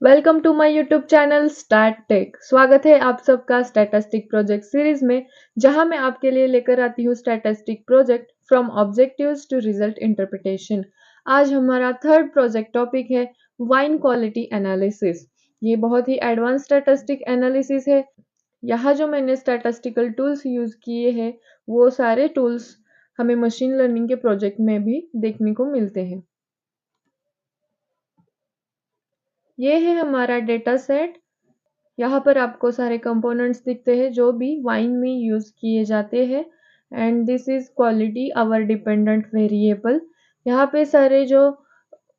Welcome to my YouTube channel Stat Tech. स्वागत है आप सबका स्टैटिस्टिक प्रोजेक्ट सीरीज में, जहां मैं आपके लिए लेकर आती हूँ statistic project from objectives to result interpretation. आज हमारा थर्ड प्रोजेक्ट टॉपिक है वाइन क्वालिटी एनालिसिस। ये बहुत ही एडवांस स्टैटिस्टिक एनालिसिस है। यहाँ जो मैंने स्टैटिस्टिकल टूल्स यूज किए हैं वो सारे टूल्स हमें मशीन लर्निंग के प्रोजेक्ट में भी देखने को मिलते हैं। ये है हमारा डेटा सेट। यहाँ पर आपको सारे कंपोनेंट्स दिखते हैं जो भी वाइन में यूज किए जाते हैं। And this is quality our dependent variable. यहाँ पे सारे जो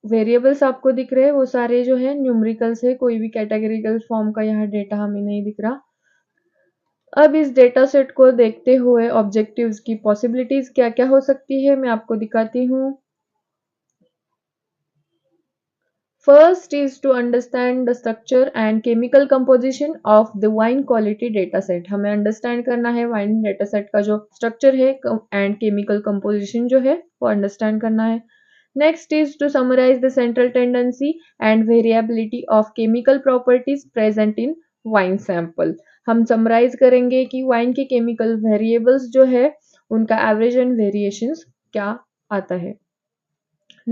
वेरिएबल्स आपको दिख रहे हैं वो सारे जो है न्यूमेरिकल्स है, कोई भी कैटेगरिकल फॉर्म का यहाँ डेटा हमें नहीं दिख रहा। अब इस डेटा सेट को देखते हुए ऑब्जेक्टिव्स की पॉसिबिलिटीज क्या क्या हो सकती है मैं आपको दिखाती हूँ। First is to understand the structure and chemical composition of the wine quality data set. हमें understand करना है wine data set का जो structure है and chemical composition जो है वो understand करना है. Next is to summarize the central tendency and variability of chemical properties present in wine sample. हम summarize करेंगे कि wine के chemical variables जो है उनका average and variations क्या आता है.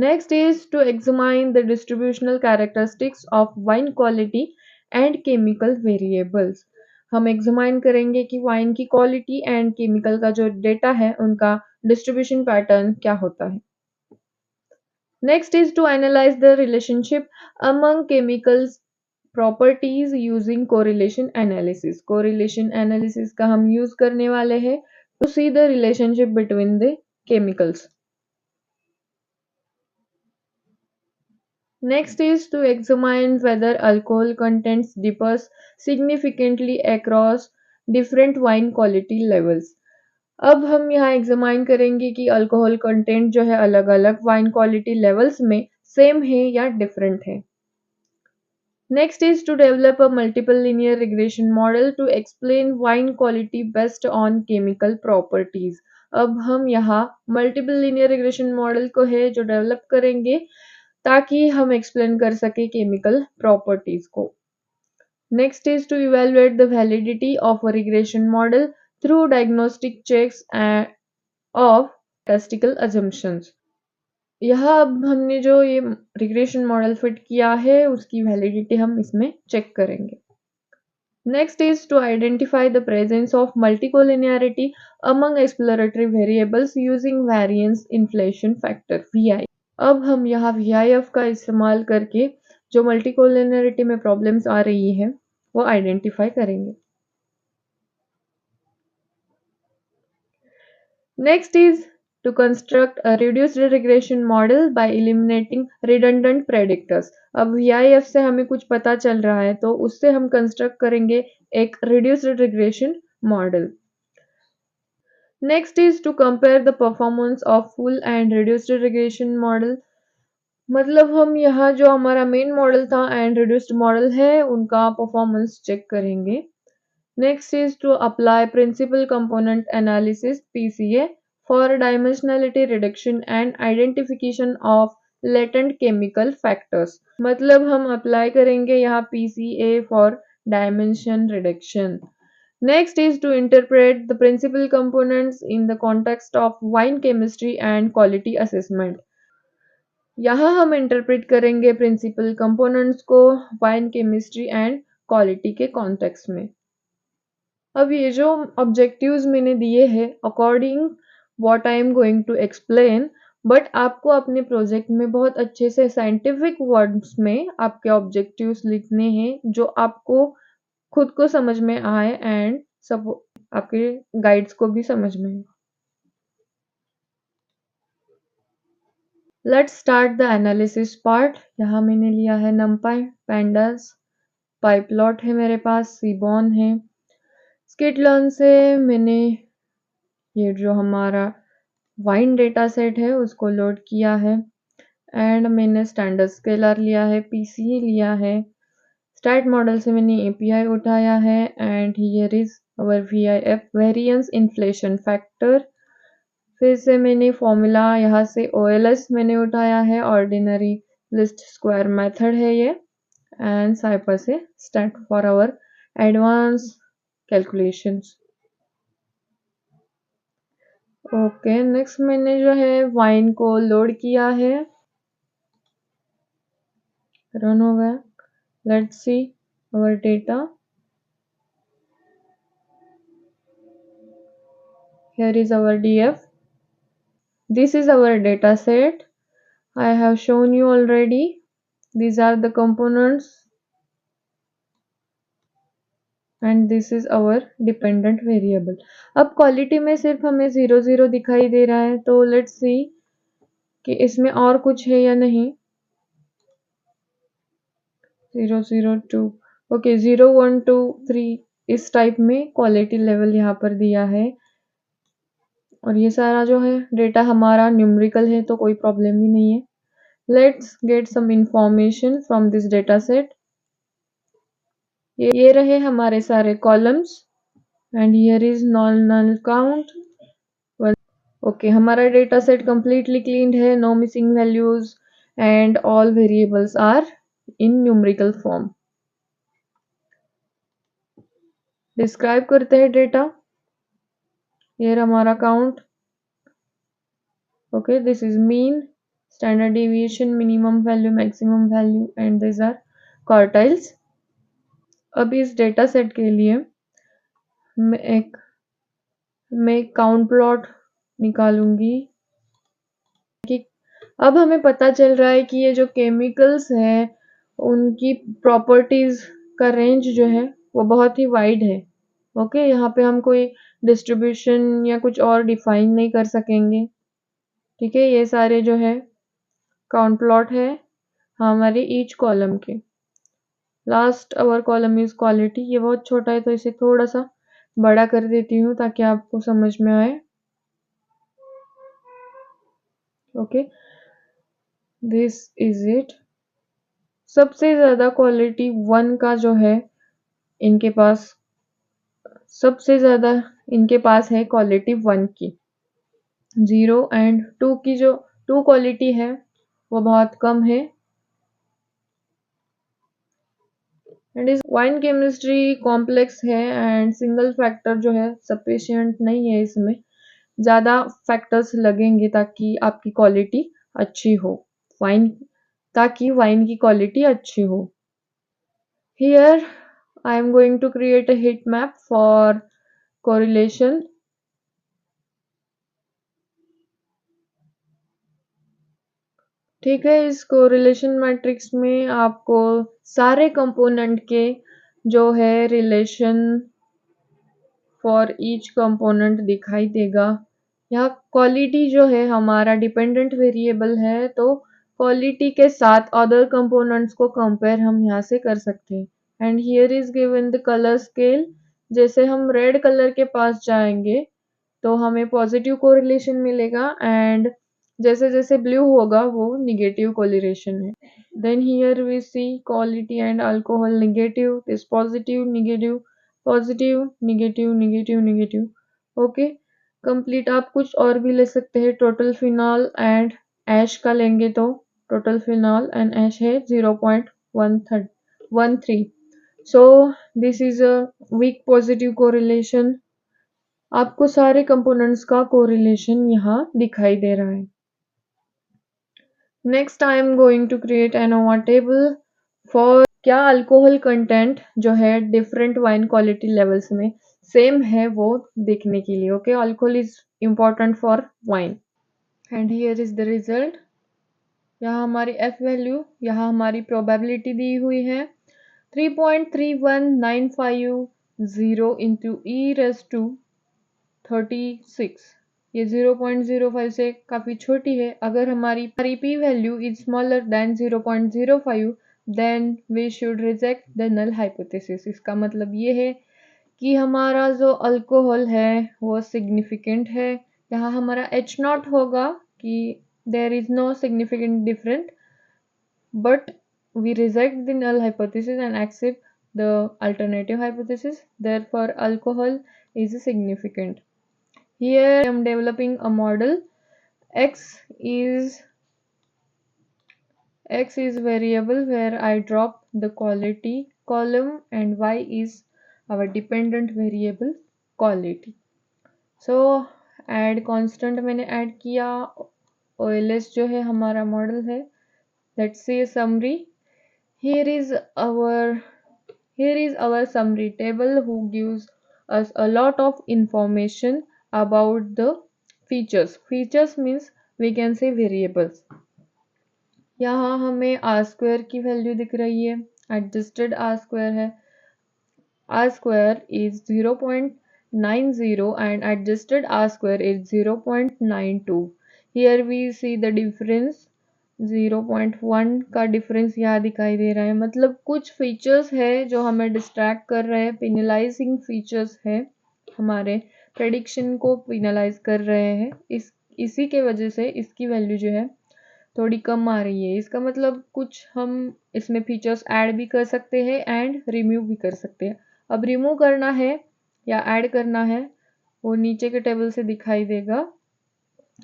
Next is to examine the distributional characteristics of wine quality and chemical variables. हम examine करेंगे कि wine की quality and chemical का जो data है उनका distribution pattern क्या होता है. Next is to analyze the relationship among chemicals properties using correlation analysis. Correlation analysis का हम use करने वाले हैं to see the relationship between the chemicals. Next is to examine whether alcohol contents differs significantly across different wine quality levels. अब हम यहाँ examine करेंगे कि अल्कोहल कंटेंट जो है अलग अलग वाइन क्वालिटी लेवल्स में सेम है या डिफरेंट है. Next is to develop a multiple linear regression model to explain wine quality based on chemical properties. अब हम यहाँ multiple linear regression model को है जो डेवलप करेंगे ताकि हम एक्सप्लेन कर सके केमिकल प्रॉपर्टीज को. Next is to evaluate the validity of a regression model through diagnostic checks of statistical assumptions. यहाँ अब हमने जो ये रिग्रेशन मॉडल फिट किया है उसकी वैलिडिटी हम इसमें चेक करेंगे. Next is to identify the presence of multicollinearity among exploratory variables using variance inflation factor VI. अब हम यहाँ VIF का इस्तेमाल करके जो मल्टीकोलिनरिटी में प्रॉब्लम्स आ रही है वो आइडेंटिफाई करेंगे. Next is to construct a reduced regression model by eliminating redundant predictors. अब VIF से हमें कुछ पता चल रहा है तो उससे हम कंस्ट्रक्ट करेंगे एक reduced regression model. Next is to compare the performance of full and reduced regression model. मतलब हम यहाँ जो हमारा मेन मॉडल था एंड रिड्यूस्ड मॉडल है उनका परफॉर्मेंस चेक करेंगे. Next is to apply principal component analysis PCA for dimensionality reduction and identification of latent chemical factors. मतलब हम अप्लाई करेंगे यहाँ PCA for dimension reduction. Next is to interpret the principal components in the context of wine chemistry and quality assessment. यहाँ हम interpret करेंगे principal components को wine chemistry and quality के context में. अब ये जो ऑब्जेक्टिव्स मैंने दिए हैं according what I am going to explain, but आपको अपने प्रोजेक्ट में बहुत अच्छे से साइंटिफिक वर्ड्स में आपके ऑब्जेक्टिव्स लिखने हैं जो आपको खुद को समझ में आए एंड सब आपके गाइड्स को भी समझ में आए. Let's start the analysis part. यहाँ मैंने लिया है numpy, pandas, pyplot है मेरे पास, seaborn है. skitlearn से मैंने ये जो हमारा वाइन डेटा सेट है उसको लोड किया है एंड मैंने स्टैंडर्ड स्केलर लिया है, PCA लिया है. स्टैट मॉडल से मैंने API उठाया है and here is our VIF variance inflation factor. फिर से मैंने फॉर्मूला यहाँ से OLS मैंने उठाया है, ऑर्डिनरी लिस्ट स्क्वायर मेथड है ये. and psi पर से stat for our advanced calculations. Okay, next मैंने जो है वाइन को लोड किया है, रन हो गया. Let's see our data. Here is our DF. This is our data set. I have shown you already. These are the components and this is our dependent variable. अब quality में सिर्फ हमें 0 दिखाई दे रहा है, तो लेट्स सी कि इसमें और कुछ है या नहीं. 0 0 2 ओके 0 1 2 3 इस टाइप में क्वालिटी लेवल यहाँ पर दिया है. और ये सारा जो है डेटा हमारा न्यूमेरिकल है, तो कोई प्रॉब्लम ही नहीं है. Let's get some information from this data set. ये रहे हमारे सारे columns and here is non count. Okay, हमारा डेटा सेट कंप्लीटली क्लीन्ड है, no missing values and all variables are in numerical form. Describe करते हैं डेटा. ये हमारा count. Okay, this is mean, standard deviation, minimum value, maximum value and this are quartiles. अब इस data set के लिए मैं काउंट प्लॉट निकालूंगी कि अब हमें पता चल रहा है कि ये जो केमिकल्स हैं उनकी प्रॉपर्टीज का रेंज जो है वो बहुत ही वाइड है. ओके, यहाँ पे हम कोई डिस्ट्रीब्यूशन या कुछ और डिफाइन नहीं कर सकेंगे. ठीक है, ये सारे जो है काउंट प्लॉट है हमारे ईच कॉलम के. Last hour column is quality. ये बहुत छोटा है तो इसे थोड़ा सा बड़ा कर देती हूँ ताकि आपको समझ में आए. Okay, this is it. सबसे ज्यादा क्वालिटी 1 का जो है इनके पास, सबसे ज्यादा इनके पास है क्वालिटी 1 की. 0 एंड 2 की जो 2 क्वालिटी है वो बहुत कम है. एंड इस वाइन केमिस्ट्री कॉम्प्लेक्स है एंड सिंगल फैक्टर जो है सफिशिएंट नहीं है. इसमें ज़्यादा फैक्टर्स लगेंगे ताकि आपकी क्वालिटी अच्छी हो, वाइन ताकि वाइन की क्वालिटी अच्छी हो. Here I am going to create a heat map for correlation. ठीक है, इस कोरिलेशन मैट्रिक्स में आपको सारे कंपोनेंट के जो है रिलेशन फॉर ईच कंपोनेंट दिखाई देगा. यहाँ क्वालिटी जो है हमारा डिपेंडेंट वेरिएबल है, तो क्वालिटी के साथ अदर कंपोनेंट्स को कंपेयर हम यहाँ से कर सकते हैं. And here is given the colour scale. जैसे हम रेड कलर के पास जाएंगे तो हमें पॉजिटिव कोरिलेशन मिलेगा एंड जैसे जैसे ब्लू होगा वो निगेटिव कोरिलेशन है. Then here we see quality and alcohol negative, this positive, negative, positive, negative, negative, negative. Okay, complete. आप कुछ और भी ले सकते हैं. टोटल फिनॉल एंड ऐश का लेंगे तो टोटल फिनॉल एंड ऐश है 0.13. So this is a weak positive correlation. आपको सारे कंपोनेंट्स का कोरिलेशन यहाँ दिखाई दे रहा है. Next I am going to create ANOVA table for क्या अल्कोहल कंटेंट जो है डिफरेंट वाइन क्वालिटी लेवल्स में सेम है वो देखने के लिए. Okay, alcohol is important for wine and here is the result. यहाँ हमारी एफ वैल्यू, यहाँ हमारी प्रोबेबिलिटी दी हुई है 3.3195 इंटू ई रेस टू 36. ये 0.05 से काफ़ी छोटी है. अगर हमारी P value is smaller than 0.05 then we should reject the null hypothesis. इसका मतलब ये है कि हमारा जो अल्कोहल है वो सिग्निफिकेंट है. यहाँ हमारा एच नॉट होगा कि there is no significant different, but we reject the null hypothesis and accept the alternative hypothesis. Therefore, alcohol is significant. Here I am developing a model. X is X is variable where I drop the quality column and Y is our dependent variable quality. So add constant मैंने add किया, OLS जो है हमारा model है. Let's see a summary. Here is our Here is our summary table who gives us a lot of information about the features. Features means we can say variables. यहाँ हमें are square की value दिख रही है, adjusted R square है. R square is 0.90 and adjusted R square is 0.92. Here we see the difference 0.1 का difference यहाँ दिखाई दे रहा है. मतलब कुछ फीचर्स है जो हमें डिस्ट्रैक्ट कर रहे हैं, पिनलाइजिंग फीचर्स है, हमारे प्रेडिक्शन को पिनलाइज कर रहे हैं. इसी के वजह से इसकी वैल्यू जो है थोड़ी कम आ रही है. इसका मतलब कुछ हम इसमें फीचर्स ऐड भी कर सकते हैं एंड रिमूव भी कर सकते हैं. अब रिमूव करना है या ऐड करना है वो नीचे के टेबल से दिखाई देगा.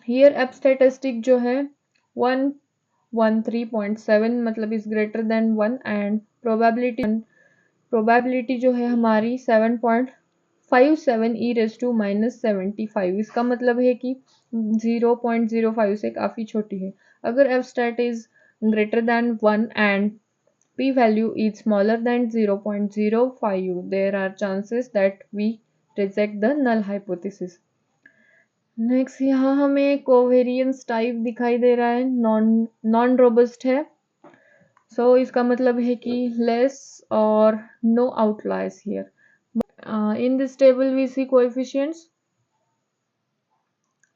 हियर एप स्टैटिस्टिक जो है 113.7 मतलब is greater than 1 and probability जो है हमारी 7.57 ई रेज टू -75. इसका मतलब है कि 0.05 से काफ़ी छोटी है. अगर F stat is greater than 1 and p-value is smaller than 0.05, there are chances that we reject the null hypothesis. Next यहाँ हमें कोवेरियंस टाइप दिखाई दे रहा है, नॉन रोबस्ट है. सो इसका मतलब है कि लेस और no outliers here. In this table we see coefficients.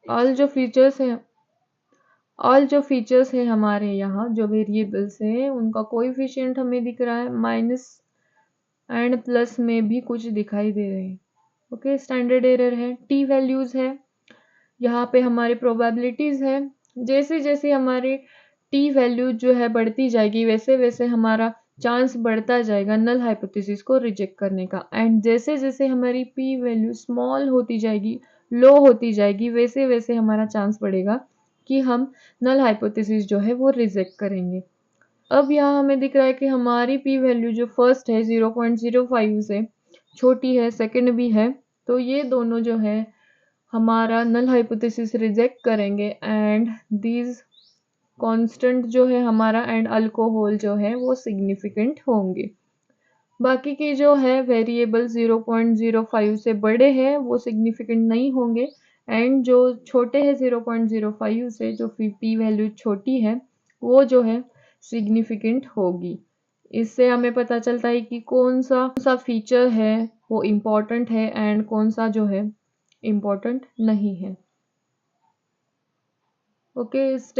All जो फीचर्स है हमारे यहाँ जो वेरिएबल्स हैं उनका कोएफिशिएंट हमें दिख रहा है. माइनस एंड प्लस में भी कुछ दिखाई दे रहे हैं. ओके, स्टैंडर्ड एरर है. टी वैल्यूज है, यहाँ पे हमारे प्रोबेबिलिटीज है. जैसे जैसे हमारे टी वैल्यू जो है बढ़ती जाएगी वैसे वैसे हमारा चांस बढ़ता जाएगा नल हाइपोथेसिस को रिजेक्ट करने का. एंड जैसे जैसे हमारी पी वैल्यू स्मॉल होती जाएगी, लो होती जाएगी, वैसे वैसे हमारा चांस बढ़ेगा कि हम नल हाइपोथेसिस जो है वो रिजेक्ट करेंगे. अब यहाँ हमें दिख रहा है कि हमारी पी वैल्यू जो फर्स्ट है 0.05 से छोटी है, सेकंड भी है, तो ये दोनों जो है हमारा नल हाइपोथेसिस रिजेक्ट करेंगे एंड दीज कांस्टेंट जो है हमारा एंड अल्कोहल जो है वो सिग्निफिकेंट होंगे. बाकी के जो है वेरिएबल 0.05 से बड़े हैं वो सिग्निफिकेंट नहीं होंगे एंड जो छोटे हैं 0.05 से जो पी वैल्यू छोटी है वो जो है सिग्निफिकेंट होगी. इससे हमें पता चलता है कि कौन सा फीचर है वो इम्पोर्टेंट है एंड कौन सा जो है इम्पोर्टेंट नहीं है. ओके, इस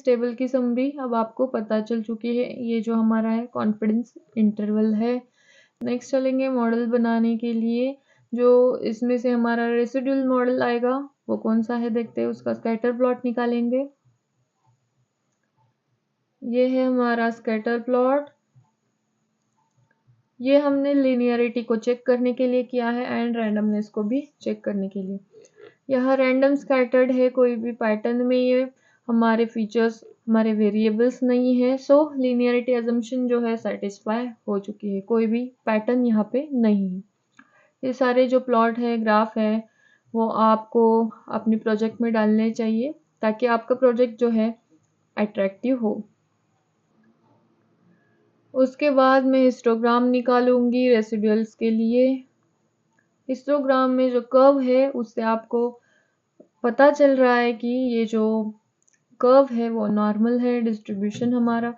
टेबल की समरी अब आपको पता चल चुकी है. ये जो हमारा है कॉन्फिडेंस इंटरवल है. नेक्स्ट चलेंगे मॉडल बनाने के लिए. जो इसमें से हमारा रेसिड्यूल मॉडल आएगा वो कौन सा है देखते हैं. उसका स्कैटर प्लॉट निकालेंगे. ये है हमारा स्कैटर प्लॉट. ये हमने लिनियरिटी को चेक करने के लिए किया है एंड रैंडमनेस को भी चेक करने के लिए. यहाँ रैंडम स्कैटर्ड है, कोई भी पैटर्न में ये हमारे फीचर्स हमारे वेरिएबल्स नहीं है. सो लिनियरिटी अजम्पशन जो है सेटिस्फाई हो चुकी है, कोई भी पैटर्न यहाँ पे नहीं है. ये सारे जो प्लॉट है, ग्राफ है, वो आपको अपने प्रोजेक्ट में डालने चाहिए ताकि आपका प्रोजेक्ट जो है अट्रैक्टिव हो. उसके बाद मैं हिस्टोग्राम निकालूंगी रेसिडुअल्स के लिए. हिस्टोग्राम में जो कर्व है उससे आपको पता चल रहा है कि ये जो कर्व है वो नॉर्मल है. डिस्ट्रीब्यूशन हमारा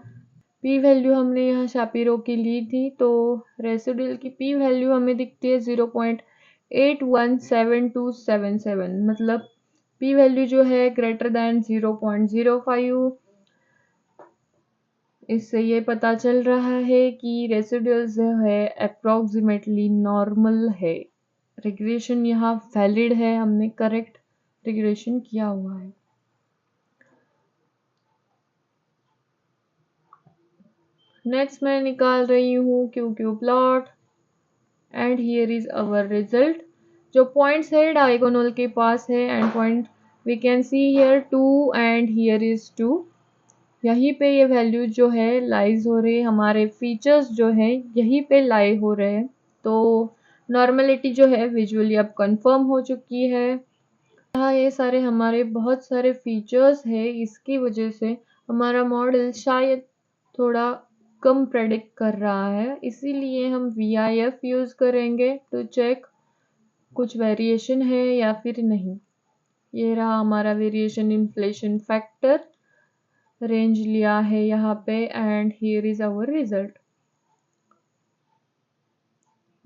पी वैल्यू हमने यहाँ शापिरो की ली थी तो रेसिडुअल की पी वैल्यू हमें दिखती है 0.817277. मतलब पी वैल्यू जो है ग्रेटर दैन 0.05. इससे ये पता चल रहा है कि रेसिडुअल जो है अप्रोक्सीमेटली नॉर्मल है. रिग्रेशन यहाँ वैलिड है, हमने करेक्ट रिग्रेशन किया हुआ है. नेक्स्ट मैं निकाल रही हूँ Q plot and here is our result. जो पॉइंट्स है डायगोनल के पास है and point we can see here 2 and here is 2. यहीं पे ये वैल्यू जो है लाइज हो रही है, हमारे फीचर्स जो है यहीं पे लाई हो रहे हैं। तो नॉर्मलिटी जो है विजुअली अब कंफर्म हो चुकी है। यहाँ ये सारे हमारे बहुत सारे फीचर्स है, इसकी वजह से हमारा मॉडल शायद थोड़ा कम प्रेडिक्ट कर रहा है, इसीलिए हम VIF यूज़ करेंगे टू चेक कुछ वेरिएशन है या फिर नहीं। ये रहा हमारा वेरिएशन इन्फ्लेशन फैक्टर, रेंज लिया है यहाँ पे and here is our result.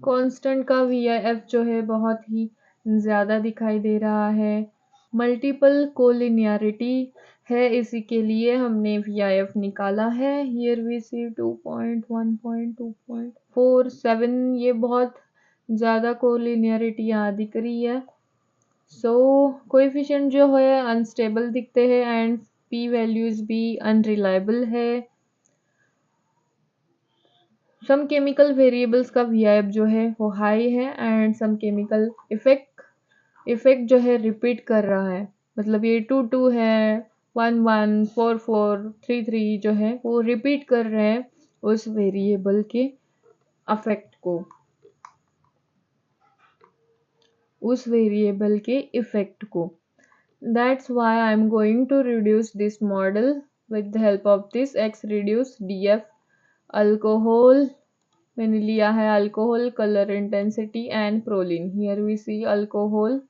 Constant का VIF जो है बहुत ही ज़्यादा दिखाई दे रहा है। मल्टीपल कोलिनियरिटी है, इसी के लिए हमने VIF निकाला है। हियर वी सी 2.1.2.47, ये बहुत ज़्यादा कोलिनियरिटी यहाँ दिख रही है। सो कोएफिशिएंट जो है अनस्टेबल दिखते हैं एंड P वैल्यूज भी अनरिलायबल है। सम केमिकल वेरिएबल्स का VIF जो है वो हाई है एंड सम केमिकल इफेक्ट जो है रिपीट कर रहा है, मतलब ये 2 है, 1 4 3 जो है वो रिपीट कर रहे हैं उस वेरिएबल के अफेक्ट को, उस वेरिएबल के इफेक्ट को। That's why I'm going to reduce this model with the help of this X reduce DF alcohol। मैंने लिया है alcohol, colour intensity and proline. Here we see alcohol,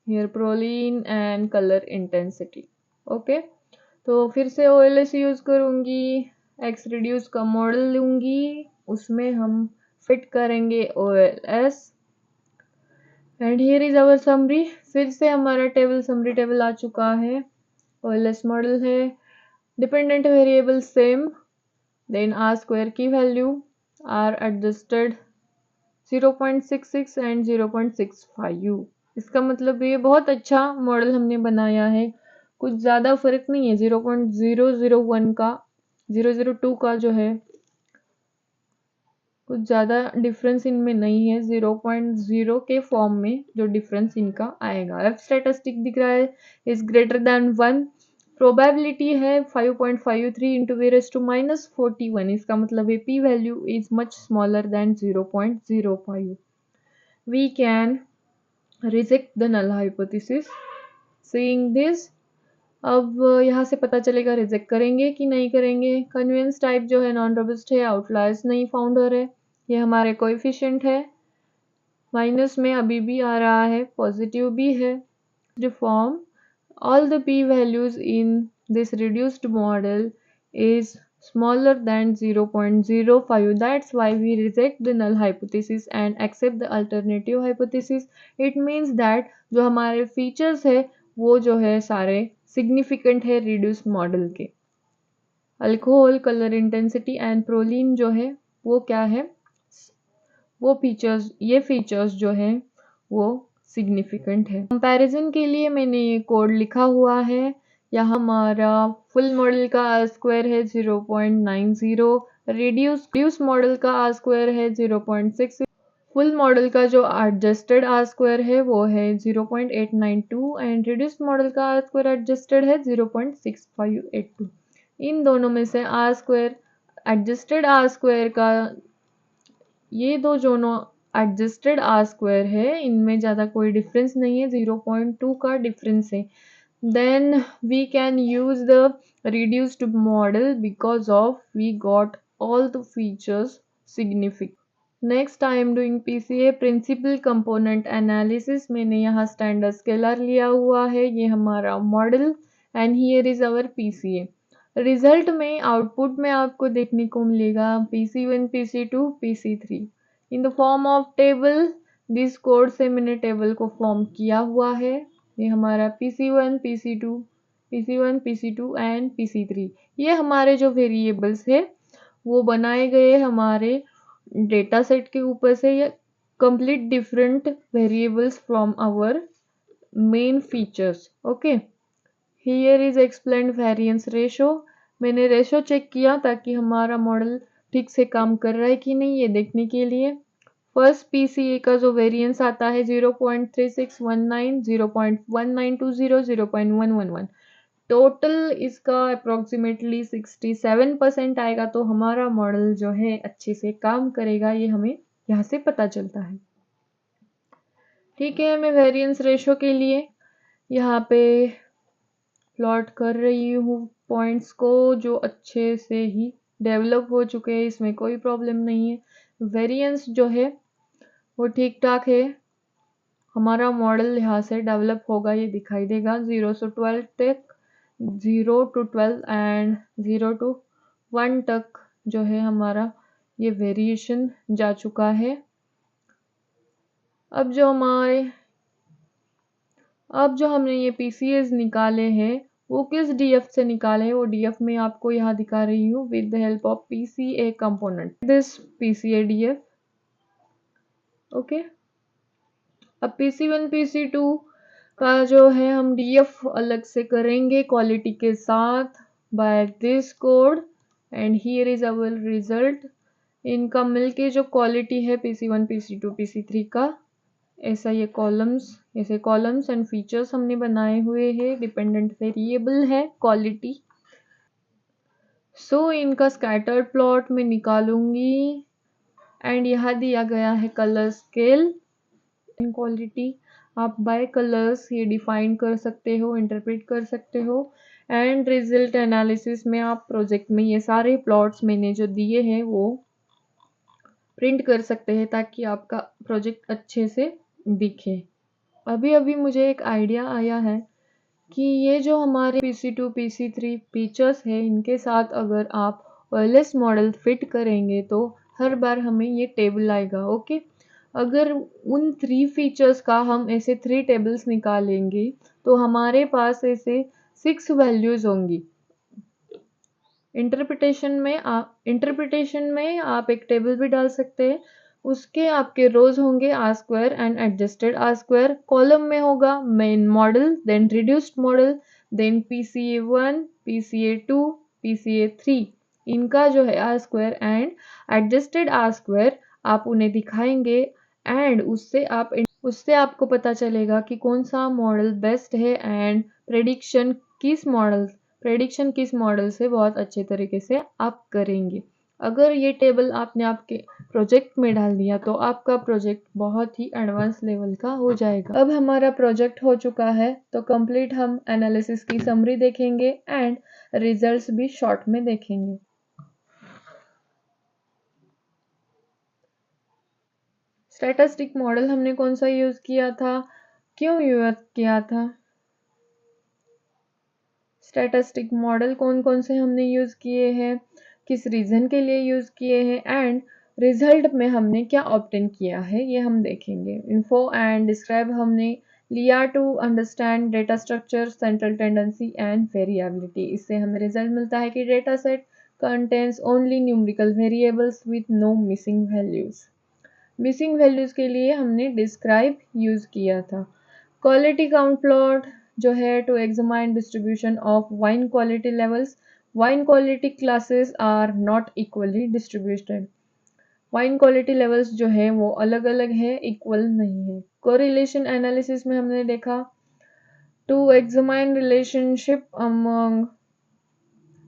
here proline and colour intensity. Okay, तो फिर से OLS use करूंगी, X reduce का model लूंगी, उसमें हम फिट करेंगे OLS and here is our summary. फिर से हमारा समरी टेबल आ चुका है। OLS मॉडल है, dependent variable same, then R square की वैल्यू आर एडजस्टेड 0.66 एंड 0.65। इसका मतलब ये बहुत अच्छा मॉडल हमने बनाया है, कुछ ज़्यादा फर्क नहीं है। 0.001 का 002 का जो है कुछ ज़्यादा डिफरेंस इनमें नहीं है, 0.0 के फॉर्म में जो डिफरेंस इनका आएगा। F स्टैटिस्टिक दिख रहा है इज ग्रेटर देन 1, प्रोबेबिलिटी है 5.53 इंटू (-41), इसका मतलब है P value is much smaller than 0.05। We can reject the null hypothesis. Seeing this, अब यहाँ से पता चलेगा रिजेक्ट करेंगे कि नहीं करेंगे। कन्वेंस टाइप जो है नॉन रोबस्ट है, आउटलायर्स नहीं फाउंड हो रहे। ये हमारे कोएफिशिएंट है, माइनस में अभी भी आ रहा है, पॉजिटिव भी है। Form all the p values in this reduced model is smaller than 0.05, that's why we reject the null hypothesis and accept the alternative hypothesis। it means that जो हमारे फीचर्स है वो जो है सारे सिग्निफिकेंट है रिड्यूस्ड मॉडल के। Alcohol, colour intensity and proline जो है वो क्या है, वो फीचर्स, ये फीचर्स जो है वो सिग्निफिकेंट है। कंपैरिजन के लिए मैंने ये कोड लिखा हुआ है। यहाँ हमारा फुल मॉडल का आर स्क्वायर है 0.90, रिड्यूस मॉडल का आर स्क्वायर है 0.6, फुल मॉडल का जो एडजस्टेड आर स्क्वायर है वो है 0.892 एंड रिड्यूस मॉडल का आर स्क्वायर एडजस्टेड है 0.6582। इन दोनों में से R square adjusted R square का, ये दो दोनों एडजस्टेड आर स्क्वायर है, इनमें ज़्यादा कोई डिफरेंस नहीं है, 0.2 का डिफरेंस है। Then we can use the reduced model because of we got all the features significant. Next I am doing PCA principal component analysis. मैंने यहाँ स्टैंडर्ड स्केलर लिया हुआ है, ये हमारा model and here is our PCA। Result में output में आपको देखने को मिलेगा PC1, PC2, PC3 in the form of table. This code से मैंने टेबल को फॉर्म किया हुआ है। ये हमारा PC1, PC2 एंड PC3, ये हमारे जो वेरिएबल्स है वो बनाए गए हमारे डेटा सेट के ऊपर से, ये complete different variables from our main features. Okay, here is explained variance ratio. मैंने रेशो चेक किया ताकि हमारा मॉडल ठीक से काम कर रहा है कि नहीं ये देखने के लिए। फर्स्ट PCA का जो वेरिएंस आता है 0.3619, 0.1920, 0.111। टोटल इसका अप्रोक्सीमेटली 67% आएगा, तो हमारा मॉडल जो है अच्छे से काम करेगा, ये हमें यहाँ से पता चलता है। ठीक है, मैं वेरिएंस रेशो के लिए यहाँ पे प्लॉट कर रही हूँ पॉइंट्स को, जो अच्छे से ही डेवलप हो चुके हैं, इसमें कोई प्रॉब्लम नहीं है। वेरिएंस जो है वो ठीक ठाक है, हमारा मॉडल यहाँ से डेवलप होगा, ये दिखाई देगा 0 से 12 तक, 0 to 12 एंड 0 to 1 तक जो है हमारा ये वेरिएशन जा चुका है। अब जो हमने ये पीसीएस निकाले हैं वो किस डीएफ से निकाले हैं, वो डीएफ में आपको यहाँ दिखा रही हूँ with the help of PCA component, this PCA DF. Okay, अब PC1 PC2 का जो है हम डीएफ अलग से करेंगे क्वालिटी के साथ by this code, and here is our result. इनका मिलके जो क्वालिटी है PC1 PC2 PC3 का, ऐसे कॉलम्स एंड फीचर्स हमने बनाए हुए हैं, डिपेंडेंट वेरिएबल है क्वालिटी। सो इनका स्कैटर्ड प्लॉट में निकालूंगी, एंड यहाँ दिया गया है कलर स्केल इन क्वालिटी। आप बाय कलर्स ये डिफाइन कर सकते हो, इंटरप्रेट कर सकते हो, एंड रिजल्ट एनालिसिस में आप प्रोजेक्ट में ये सारे प्लॉट्स मैंने जो दिए हैं वो प्रिंट कर सकते हैं, ताकि आपका प्रोजेक्ट अच्छे से दिखे। अभी मुझे एक आइडिया आया है कि ये जो हमारे PC2 PC3 फीचर्स है, इनके साथ अगर आप OLS मॉडल फिट करेंगे तो हर बार हमें ये टेबल आएगा। ओके, अगर उन 3 फीचर्स का हम ऐसे 3 टेबल्स निकालेंगे तो हमारे पास ऐसे 6 वैल्यूज होंगी। इंटरप्रिटेशन में आप एक टेबल भी डाल सकते हैं, उसके आपके रोज होंगे R square and adjusted R square. Column में होगा main model, then reduced model, then PCA1 PCA2 PCA3। इनका जो है R square and adjusted R square आप उन्हें दिखाएंगे, एंड उससे आपको पता चलेगा कि कौन सा मॉडल बेस्ट है, एंड प्रेडिक्शन किस मॉडल से बहुत अच्छे तरीके से आप करेंगे। अगर ये टेबल आपने आपके प्रोजेक्ट में डाल दिया तो आपका प्रोजेक्ट बहुत ही एडवांस लेवल का हो जाएगा। अब हमारा प्रोजेक्ट हो चुका है, तो कंप्लीट हम एनालिसिस की समरी देखेंगे एंड रिजल्ट्स भी शॉर्ट में देखेंगे। स्टैटिस्टिक मॉडल हमने कौन सा यूज किया था, क्यों यूज किया था? स्टैटिस्टिक मॉडल कौन कौन से हमने यूज किए हैं, किस रीजन के लिए यूज किए हैं, एंड रिजल्ट में हमने क्या ऑब्टेन किया है, ये हम देखेंगे। इन्फो एंड डिस्क्राइब हमने लिया to understand data structure, central tendency and variability. इससे हमें रिजल्ट मिलता है कि data set contains only numerical variables with no missing values. Missing values के लिए हमने डिस्क्राइब यूज किया था। क्वालिटी काउंट प्लॉट जो है to examine distribution of wine quality levels. Wine quality classes are not equally distributed. Wine quality levels जो है वो अलग अलग है, इक्वल नहीं है। कोरिलेशन एनालिसिस में हमने देखा to examine relationship among,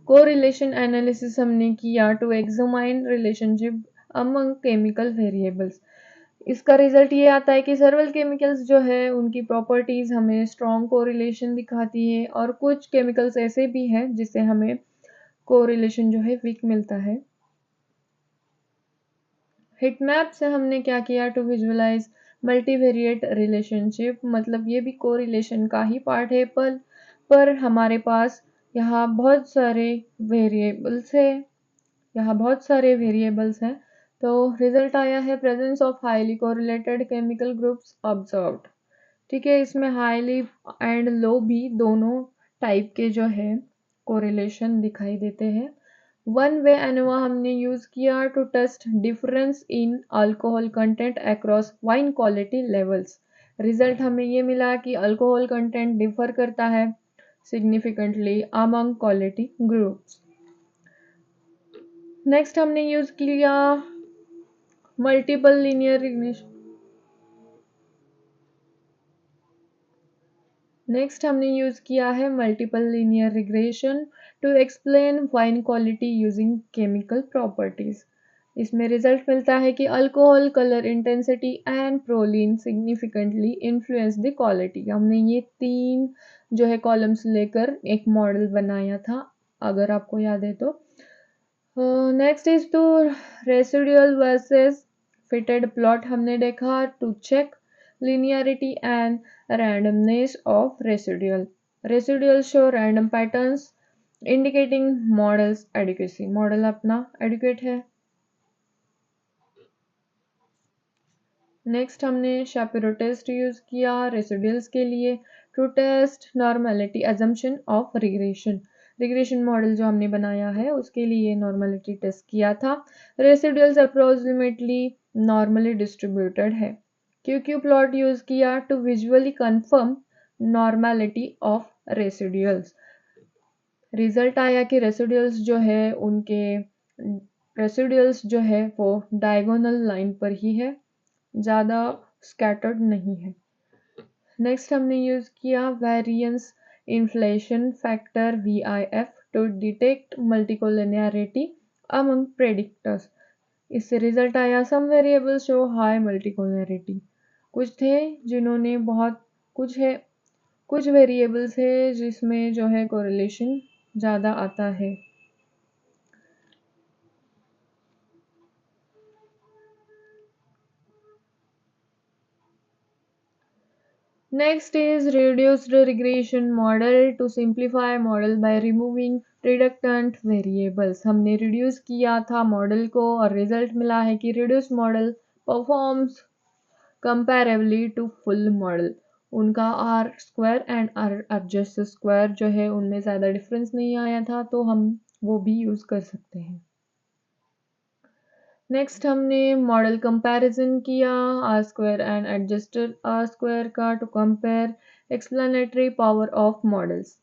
correlation analysis हमने किया to examine relationship among chemical variables. इसका रिजल्ट ये आता है कि सर्वल केमिकल्स जो है उनकी प्रॉपर्टीज हमें स्ट्रॉन्ग कोरिलेशन दिखाती है, और कुछ केमिकल्स ऐसे भी हैं जिससे हमें कोरिलेशन जो है वीक मिलता है। हिट मैप से हमने क्या किया टू विजुअलाइज मल्टीवेरिएट रिलेशनशिप, मतलब ये भी कोरिलेशन का ही पार्ट है, पर हमारे पास यहाँ बहुत सारे वेरिएबल्स हैं, तो रिजल्ट आया है presence of highly correlated chemical groups observed. ठीक है, इसमें हाईली एंड लो भी दोनों टाइप के जो है कोरिलेशन दिखाई देते हैं। वन वे एनोवा हमने यूज किया to test difference in alcohol content across wine quality levels. Result हमें ये मिला कि अल्कोहल कंटेंट डिफर करता है significantly among quality groups. Next हमने यूज किया मल्टीपल लीनियर रिग्रेशन। नेक्स्ट हमने यूज़ किया है multiple linear regression to explain wine quality using chemical properties. इसमें रिजल्ट मिलता है कि alcohol colour intensity and proline significantly influence the quality. हमने ये 3 जो है कॉलम्स लेकर एक मॉडल बनाया था, अगर आपको याद है तो। Next is to residual versus fitted plot हमने देखा to check linearity and randomness of residual. Residuals show random patterns indicating model's adequacy. Model अपना adequate है। नेक्स्ट हमने शापिरो टेस्ट यूज किया रेसिडुअल्स के लिए to test normality assumption of regression. Regression model जो हमने बनाया है उसके लिए नॉर्मेलिटी टेस्ट किया था। रेसिडुअल्स अप्रोक्सीमेटली नॉर्मली डिस्ट्रीब्यूटेड है। क्यू प्लॉट यूज किया to visually confirm normality of residuals. Result आया कि रेसिडुअल्स जो है उनके रेसिडुअल्स जो है वो डायगोनल लाइन पर ही है, ज़्यादा स्कैटर्ड नहीं है। नेक्स्ट हमने यूज़ किया variance inflation factor VIF to detect multicollinearity among predictors. इससे रिजल्ट आया some variables show high multicollinearity. कुछ थे जिन्होंने कुछ वेरिएबल्स है जिसमें जो है कोरिलेशन ज़्यादा आता है। Next is reduced regression model to simplify model by removing reductant variables। हमने reduce किया था मॉडल को और रिजल्ट मिला है कि reduced model performs comparably to full model। उनका R square and R adjusted square जो है उनमें ज़्यादा डिफरेंस नहीं आया था, तो हम वो भी यूज़ कर सकते हैं। नेक्स्ट हमने मॉडल कंपैरिजन किया R square and adjusted R square का to compare explanatory power of models.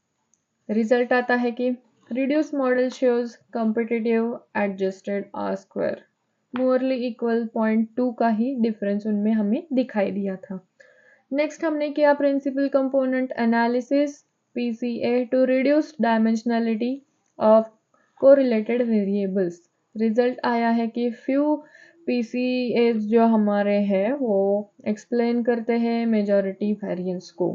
Result आता है कि reduce model shows competitive adjusted R square morally equal 0.2 का ही डिफरेंस उनमें हमें दिखाई दिया था। नेक्स्ट हमने किया principal component analysis PCA to reduce dimensionality of correlated variables. Result आया है कि फ्यू PCAs जो हमारे हैं वो एक्सप्लेन करते हैं मेजॉरिटी वेरिएंस को।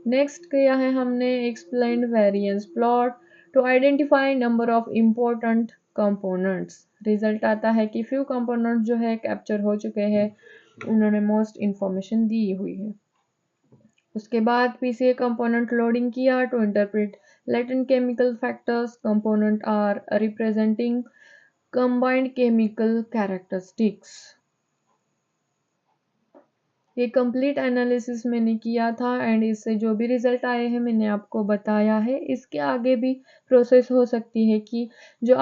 नेक्स्ट किया है हमने explained variance plot to identify number of important components. Result आता है कि फ्यू कंपोनेंट्स जो है कैप्चर हो चुके हैं, उन्होंने मोस्ट इंफॉर्मेशन दी हुई है। उसके बाद PCA कंपोनेंट लोडिंग किया to interpret latent chemical factors component are representing combined chemical characteristics। ये कंप्लीट एनालिसिस मैंने किया था एंड इससे जो भी रिजल्ट आए हैं मैंने आपको बताया है। इसके आगे भी प्रोसेस हो सकती है कि जो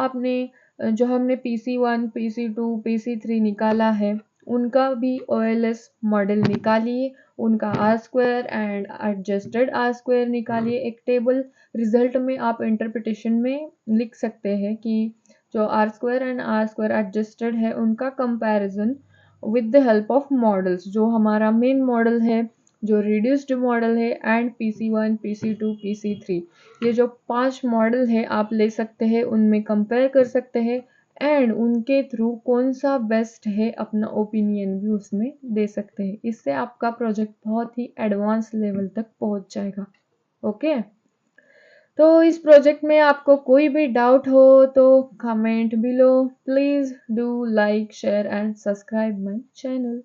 हमने PC1 PC2 PC3 निकाला है उनका भी OLS मॉडल निकालिए, उनका R square and adjusted R square निकालिए। एक टेबल रिजल्ट में आप इंटरप्रिटेशन में लिख सकते हैं कि जो R square and R square adjusted है उनका comparison with the help of models. जो हमारा मेन मॉडल है, जो रिड्यूस्ड मॉडल है एंड PC1 PC2 PC3, ये जो 5 मॉडल है आप ले सकते हैं, उनमें कंपेयर कर सकते हैं एंड उनके थ्रू कौन सा बेस्ट है अपना ओपिनियन भी उसमें दे सकते हैं। इससे आपका प्रोजेक्ट बहुत ही एडवांस लेवल तक पहुंच जाएगा। ओके, तो इस प्रोजेक्ट में आपको कोई भी डाउट हो तो comment below. Please do like share and subscribe my channel.